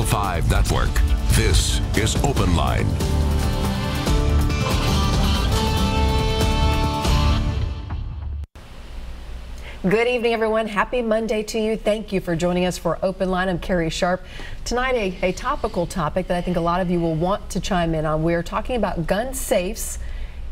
5 Network. This is OpenLine. Good evening, everyone. Happy Monday to you. Thank you for joining us for OpenLine. I'm Carrie Sharp. Tonight, a topical topic that I think a lot of you will want to chime in on. We're talking about gun safes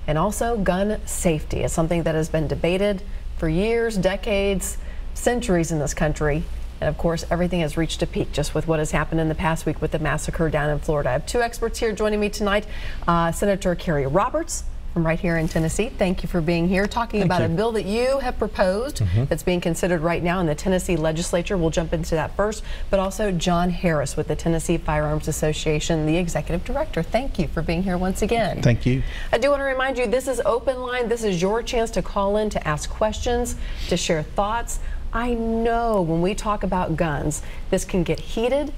and also gun safety. It's something that has been debated for years, decades, centuries in this country. And of course, everything has reached a peak just with what has happened in the past week with the massacre down in Florida. I have two experts here joining me tonight. Senator Kerry Roberts from right here in Tennessee. Thank you for being here, talking about a bill that you have proposed that's being considered right now in the Tennessee legislature. We'll jump into that first, but also John Harris with the Tennessee Firearms Association, the executive director. Thank you for being here once again. Thank you. I do want to remind you, this is OpenLine. This is your chance to call in, to ask questions, to share thoughts. I know when we talk about guns, this can get heated.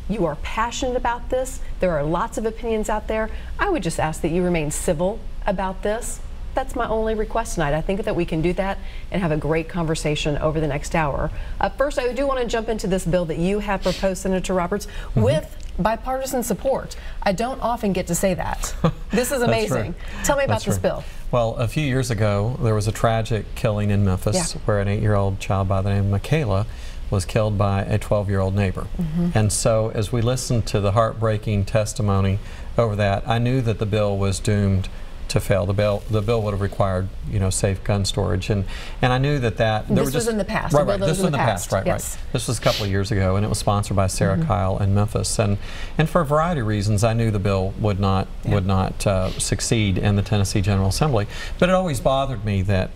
You are passionate about this. There are lots of opinions out there. I would just ask that you remain civil about this. That's my only request tonight. I think that we can do that and have a great conversation over the next hour. First, I do want to jump into this bill that you have proposed, Senator Roberts, with bipartisan support. I don't often get to say that. This is amazing. Tell me about this bill. Well, a few years ago, there was a tragic killing in Memphis where an 8-year-old child by the name of Michaela was killed by a 12-year-old neighbor. And so as we listened to the heartbreaking testimony over that, I knew that the bill was doomed to fail. The bill would have required, safe gun storage, and I knew that this was in the past. Right. This was in the past. Right. This was a couple of years ago, and it was sponsored by Sarah Kyle in Memphis, and for a variety of reasons, I knew the bill would not succeed in the Tennessee General Assembly. But it always bothered me that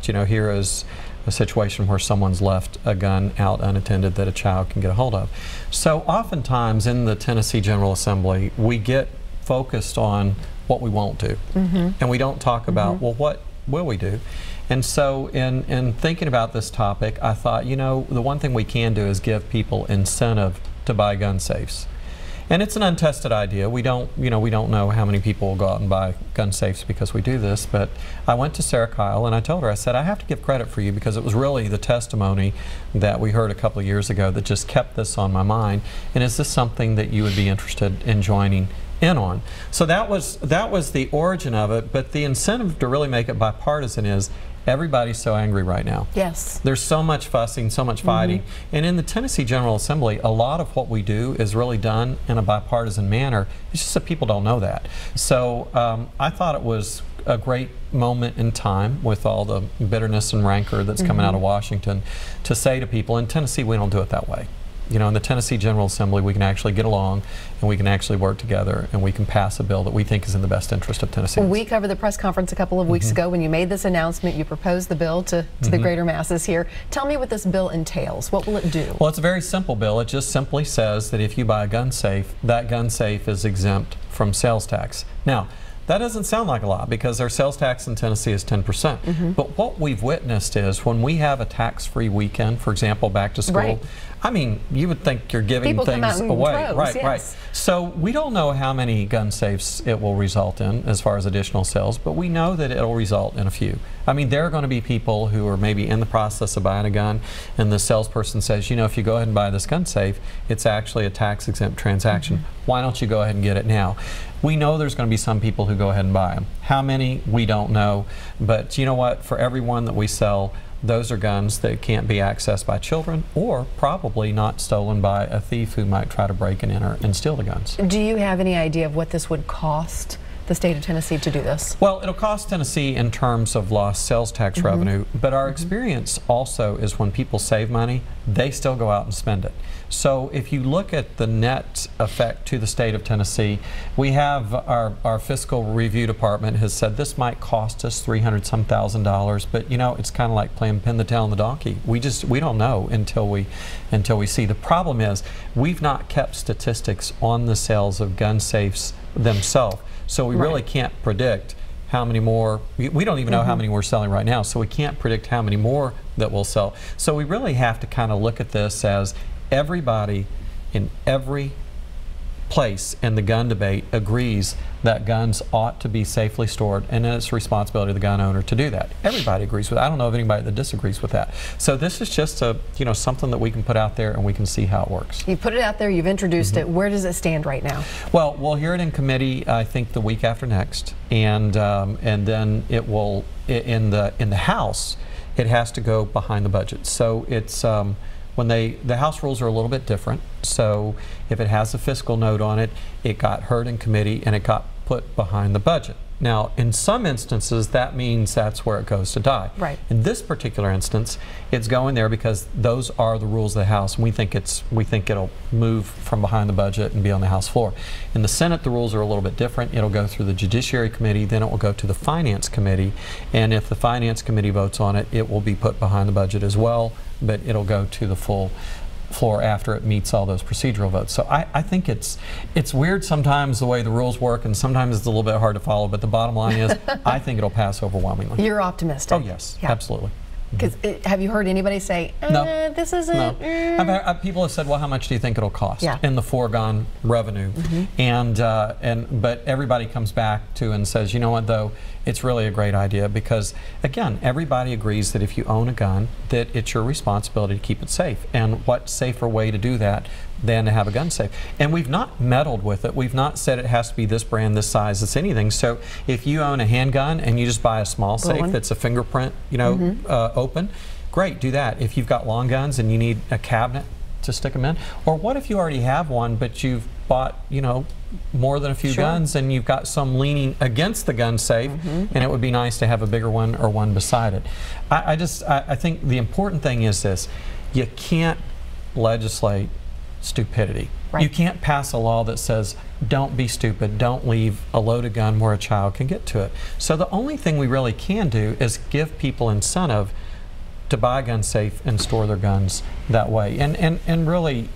here is a situation where someone's left a gun out unattended that a child can get a hold of. So oftentimes in the Tennessee General Assembly, we get focused on what we won't do, and we don't talk about, well, what will we do? And so in thinking about this topic, I thought, the one thing we can do is give people incentive to buy gun safes. And it's an untested idea. We don't know how many people will go out and buy gun safes because we do this, but I went to Sarah Kyle and I told her, I said, I have to give credit for you because it was really the testimony that we heard a couple of years ago that just kept this on my mind. And is this something that you would be interested in joining in on? So that was the origin of it, but the incentive to really make it bipartisan is everybody's so angry right now. Yes. There's so much fussing, so much fighting. And in the Tennessee General Assembly, a lot of what we do is really done in a bipartisan manner. It's just that people don't know that. So I thought it was a great moment in time with all the bitterness and rancor that's coming out of Washington to say to people, in Tennessee, we don't do it that way. In the Tennessee General Assembly, we can actually get along and we can actually work together and we can pass a bill that we think is in the best interest of Tennessee. We covered the press conference a couple of weeks ago when you made this announcement. You proposed the bill to the greater masses here. Tell me what this bill entails. What will it do? Well, it's a very simple bill. It just simply says that if you buy a gun safe, that gun safe is exempt from sales tax. Now, that doesn't sound like a lot because our sales tax in Tennessee is 10%. But what we've witnessed is when we have a tax-free weekend, for example, back to school, I mean, you would think you're giving things away. Right. So we don't know how many gun safes it will result in as far as additional sales, but we know that it'll result in a few. I mean, there are going to be people who are maybe in the process of buying a gun, and the salesperson says, if you go ahead and buy this gun safe, it's actually a tax-exempt transaction. Why don't you go ahead and get it now? We know there's going to be some people who go ahead and buy them. How many, we don't know. But you know what? For every one that we sell, those are guns that can't be accessed by children or probably not stolen by a thief who might try to break and enter and steal the guns. Do you have any idea of what this would cost the state of Tennessee to do this? Well, it'll cost Tennessee in terms of lost sales tax revenue, but our experience also is when people save money, they still go out and spend it. So if you look at the net effect to the state of Tennessee, we have our fiscal review department has said this might cost us $300-some thousand, but it's kind of like playing pin the tail on the donkey. We don't know until we see. The problem is we've not kept statistics on the sales of gun safes themselves, so we really can't predict how many more. We don't even know how many we're selling right now, so we can't predict how many more that we'll sell. So we really have to kind of look at this as everybody in every place in the gun debate agrees that guns ought to be safely stored, and it's the responsibility of the gun owner to do that. Everybody agrees with that. I don't know of anybody that disagrees with that. So this is just a, something that we can put out there and we can see how it works. You put it out there, you've introduced it. Where does it stand right now? Well, we'll hear it in committee, I think, the week after next, and then it will in the House. It has to go behind the budget. So it's when the House rules are a little bit different. So if it has a fiscal note on it, it got heard in committee and it got put behind the budget. Now, in some instances, that means that's where it goes to die. Right. In this particular instance, it's going there because those are the rules of the House, and we think it'll move from behind the budget and be on the House floor. In the Senate, the rules are a little bit different. It'll go through the Judiciary Committee, then it will go to the Finance Committee, and if the Finance Committee votes on it, it will be put behind the budget as well, but it'll go to the full floor after it meets all those procedural votes. So I think it's weird sometimes the way the rules work, and sometimes it's a little bit hard to follow, but the bottom line is I think it'll pass overwhelmingly. You're optimistic. Oh yes, yeah. Absolutely. Because have you heard anybody say, no, this isn't? No. People have said, well, how much do you think it'll cost in the foregone revenue? But everybody comes back to and says, you know what, though, it's really a great idea because, again, everybody agrees that if you own a gun, that it's your responsibility to keep it safe. And what safer way to do that than to have a gun safe? And we've not meddled with it. We've not said it has to be this brand, this size, it's anything. So if you own a handgun and you just buy a small safe that's a fingerprint, open, great, do that. If you've got long guns and you need a cabinet to stick them in, or what if you already have one but you've bought, more than a few guns and you've got some leaning against the gun safe, and it would be nice to have a bigger one or one beside it. I think the important thing is this: you can't legislate stupidity. Right. You can't pass a law that says don't be stupid, don't leave a loaded gun where a child can get to it. So the only thing we really can do is give people incentive to buy a gun safe and store their guns that way. And really,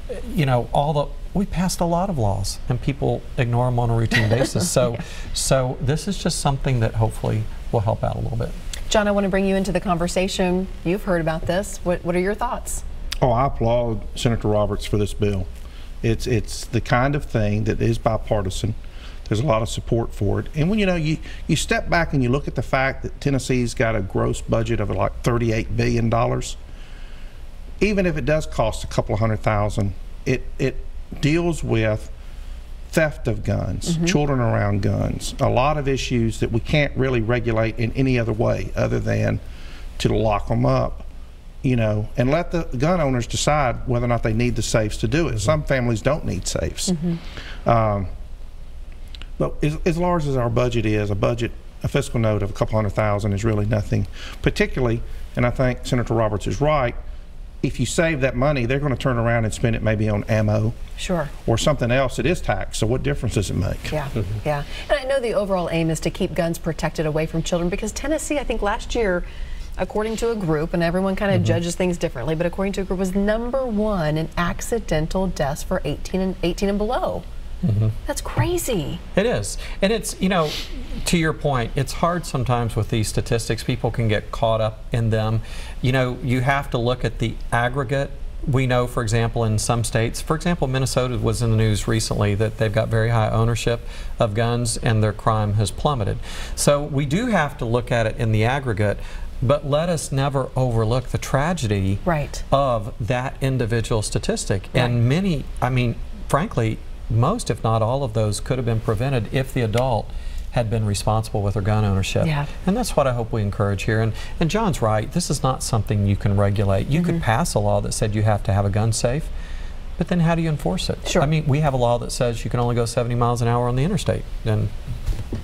we passed a lot of laws and people ignore them on a routine basis. So so this is just something that hopefully will help out a little bit. John, I want to bring you into the conversation. You've heard about this. What are your thoughts? Oh, I applaud Senator Roberts for this bill. It's the kind of thing that is bipartisan. There's a lot of support for it. And when you step back and you look at the fact that Tennessee's got a gross budget of like $38 billion, even if it does cost a couple of $100,000, it deals with theft of guns, children around guns, a lot of issues that we can't really regulate in any other way other than to lock them up. And let the gun owners decide whether or not they need the safes to do it. Some families don't need safes. But as large as our budget is, a fiscal note of a couple $100,000 is really nothing. Particularly, and I think Senator Roberts is right, if you save that money, they're going to turn around and spend it maybe on ammo. Sure. Or something else that is taxed. So what difference does it make? Yeah, yeah. And I know the overall aim is to keep guns protected away from children, because Tennessee, I think last year, according to a group, and everyone kind of judges things differently, but according to a group, was #1 in accidental deaths for 18 and below. That's crazy. It is. And it's, to your point, it's hard sometimes with these statistics. People can get caught up in them. You have to look at the aggregate. We know, for example, in some states, for example, Minnesota was in the news recently that they've got very high ownership of guns and their crime has plummeted. So we do have to look at it in the aggregate, but let us never overlook the tragedy of that individual statistic. And many, frankly, most, if not all of those could have been prevented if the adult had been responsible with their gun ownership. And that's what I hope we encourage here. And John's right, this is not something you can regulate. You could pass a law that said you have to have a gun safe, but then how do you enforce it? Sure. We have a law that says you can only go 70 miles an hour on the interstate. And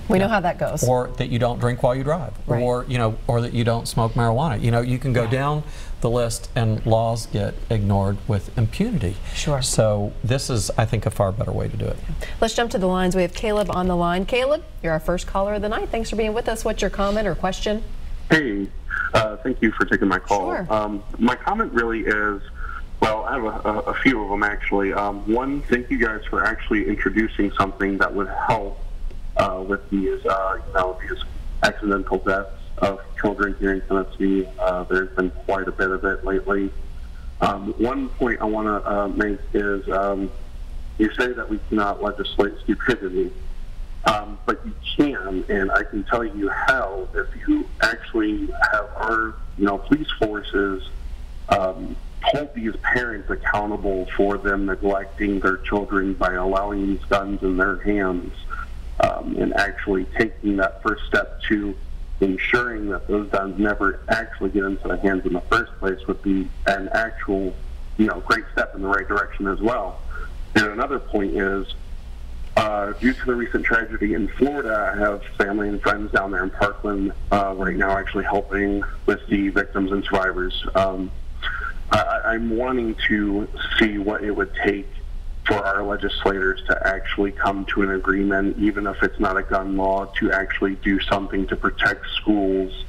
we know how that goes. Or that you don't drink while you drive, or or that you don't smoke marijuana. You can go down the list, and laws get ignored with impunity. Sure. So this is, I think, a far better way to do it. Let's jump to the lines. We have Caleb on the line. Caleb, you're our first caller of the night. Thanks for being with us. What's your comment or question? Hey, thank you for taking my call. Sure. My comment really is, well, I have a few of them actually. One, thank you guys for actually introducing something that would help with these, these accidental deaths of children here in Tennessee. There's been quite a bit of it lately. One point I want to make is, you say that we cannot legislate stupidity, but you can, and I can tell you how if you actually have our, police forces hold these parents accountable for them neglecting their children by allowing these guns in their hands, and actually taking that first step to ensuring that those guns never actually get into the hands in the first place would be an actual, great step in the right direction as well. And another point is, due to the recent tragedy in Florida, I have family and friends down there in Parkland right now actually helping with the victims and survivors. I'm wanting to see what it would take for our legislators to actually come to an agreement, even if it's not a gun law, to actually do something to protect schools,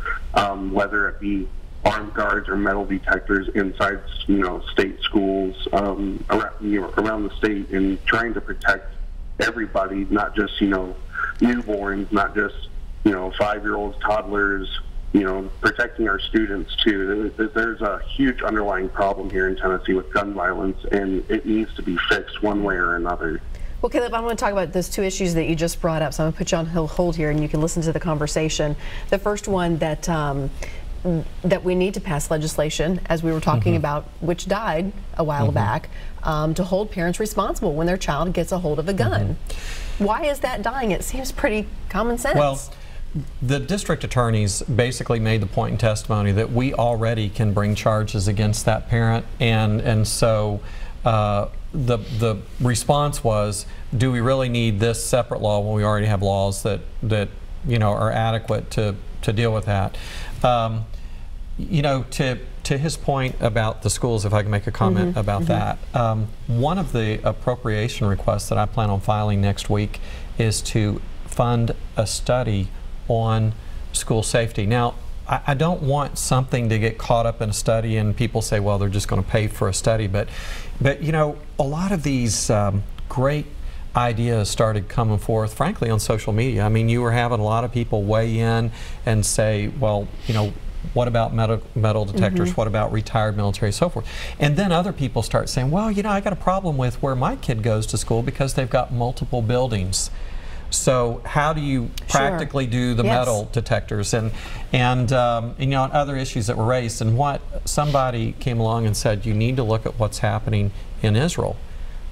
whether it be armed guards or metal detectors inside, state schools around the state, and trying to protect everybody, not just, newborns, not just, 5-year-olds, toddlers, protecting our students too. There's a huge underlying problem here in Tennessee with gun violence, and it needs to be fixed one way or another. Well, Caleb, I want to talk about those two issues that you just brought up, so I'm going to put you on hold here and you can listen to the conversation. The first one that we need to pass legislation, as we were talking about, which died a while back, to hold parents responsible when their child gets a hold of a gun. Why is that dying? It seems pretty common sense. Well, the district attorneys basically made the point in testimony that we already can bring charges against that parent, and so the response was, do we really need this separate law when we already have laws that are adequate to deal with that? To his point about the schools, if I can make a comment about that, one of the appropriation requests that I plan on filing next week is to fund a study on school safety. Now, I don't want something to get caught up in a study and people say, well, they're just going to pay for a study, but a lot of these great ideas started coming forth, frankly, on social media. I mean, you were having a lot of people weigh in and say, well, what about metal detectors? What about retired military, so forth? And then other people start saying, well, I got a problem with where my kid goes to school because they've got multiple buildings. So how do you practically do the metal detectors and other issues that were raised? And what somebody came along and said, you need to look at what's happening in Israel,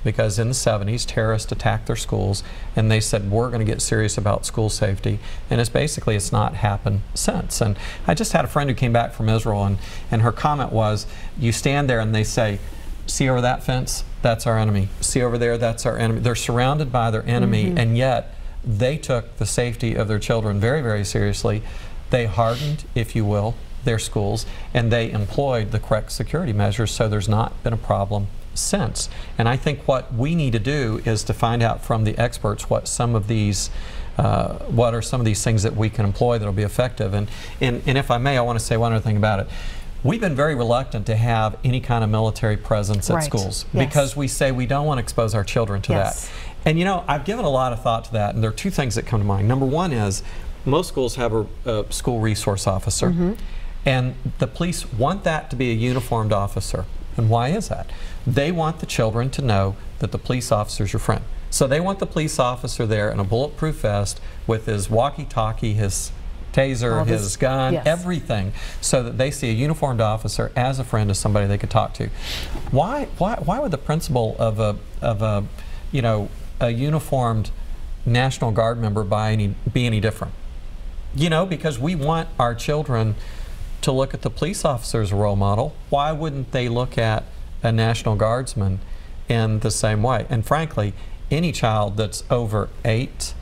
because in the 70s terrorists attacked their schools, and they said, we're going to get serious about school safety, and it's not happened since. And I just had a friend who came back from Israel, and her comment was, you stand there and they say, see over that fence, that's our enemy. See over there, that's our enemy. They're surrounded by their enemy, and yet they took the safety of their children very, very seriously. They hardened, if you will, their schools, and they employed the correct security measures, so there's not been a problem since. And I think what we need to do is to find out from the experts what are some of these things that we can employ that will be effective. And if I may, I want to say one other thing about it. We've been very reluctant to have any kind of military presence at schools because we say we don't want to expose our children to that. And I've given a lot of thought to that, and there are two things that come to mind. Number one is most schools have a school resource officer, and the police want that to be a uniformed officer. And why is that? They want the children to know that the police officer's your friend. So they want the police officer there in a bulletproof vest with his walkie-talkie, his taser, his gun, everything, so that they see a uniformed officer as a friend, as somebody they could talk to. Why would the principal of a uniformed National Guard member be any different? Because we want our children to look at the police officer as a role model. Why wouldn't they look at a National Guardsman in the same way? And frankly, any child that's over 8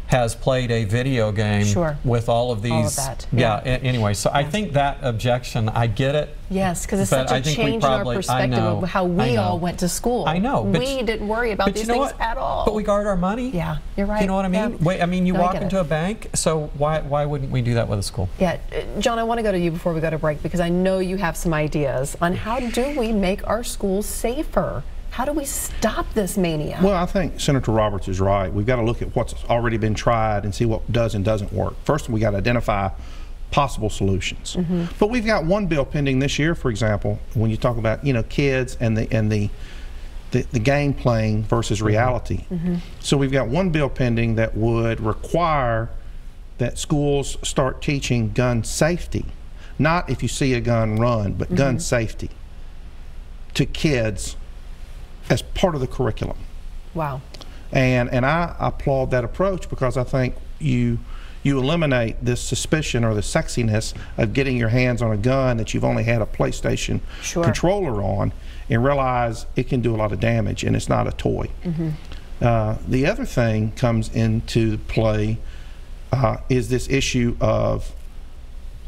has played a video game with all of these. All of that. Anyway, so I think that objection, I get it. Yes, because it's such a change in our perspective of how we all went to school. I know. We didn't worry about these things at all. But we guard our money. Yeah, you're right. You know what I mean? Wait, I mean, you walk into a bank, so why wouldn't we do that with a school? Yeah, John, I want to go to you before we go to break, because I know you have some ideas on how do we make our schools safer. How do we stop this mania? Well, I think Senator Roberts is right. We've got to look at what's already been tried and see what does and doesn't work. First, we got to identify possible solutions. But we've got one bill pending this year, for example, when you talk about kids and the the game playing versus reality. So we've got one bill pending that would require that schools start teaching gun safety, not if you see a gun run, but gun safety to kids as part of the curriculum. Wow. And I applaud that approach, because I think you eliminate this suspicion or the sexiness of getting your hands on a gun that you've only had a PlayStation controller on, and realize it can do a lot of damage and it's not a toy. The other thing comes into play is this issue of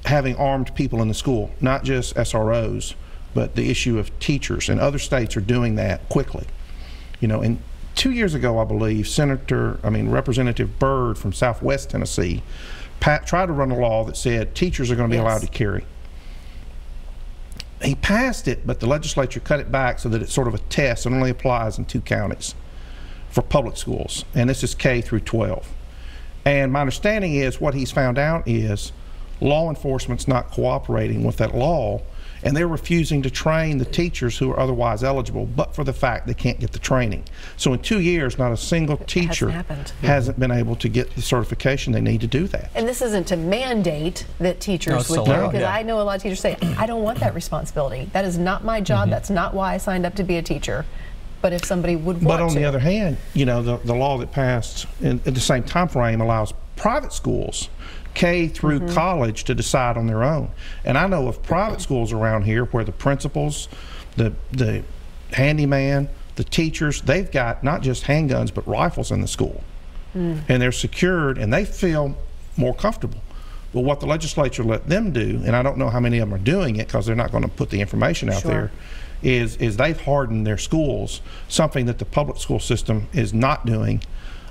having armed people in the school, not just SROs, but the issue of teachers, and other states are doing that quickly. You know, and 2 years ago, I believe, Representative Byrd from Southwest Tennessee tried to run a law that said teachers are going to be allowed to carry. He passed it, but the legislature cut it back so that it's sort of a test and only applies in 2 counties for public schools, and this is K through 12. And my understanding is what he's found out is law enforcement's not cooperating with that law, and they're refusing to train the teachers who are otherwise eligible, but for the fact they can't get the training. So in 2 years, not a single teacher hasn't been able to get the certification they need to do that. And this isn't to mandate that teachers would do, because I know a lot of teachers say, I don't want that responsibility. That is not my job. That's not why I signed up to be a teacher. But if somebody would want to. But on the other hand, you know, the law that passed in the same time frame allows private schools, K through college, to decide on their own. And I know of private schools around here where the principals, the handyman, the teachers, they've got not just handguns but rifles in the school. And they're secured and they feel more comfortable. But what the legislature let them do, and I don't know how many of them are doing it because they're not going to put the information out there, is they've hardened their schools, something that the public school system is not doing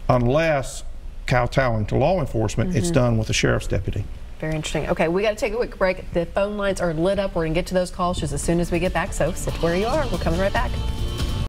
unless kowtowing to law enforcement, it's done with a sheriff's deputy. Very interesting. Okay, we got to take a quick break. The phone lines are lit up. We're going to get to those calls just as soon as we get back, so sit where you are. We're coming right back.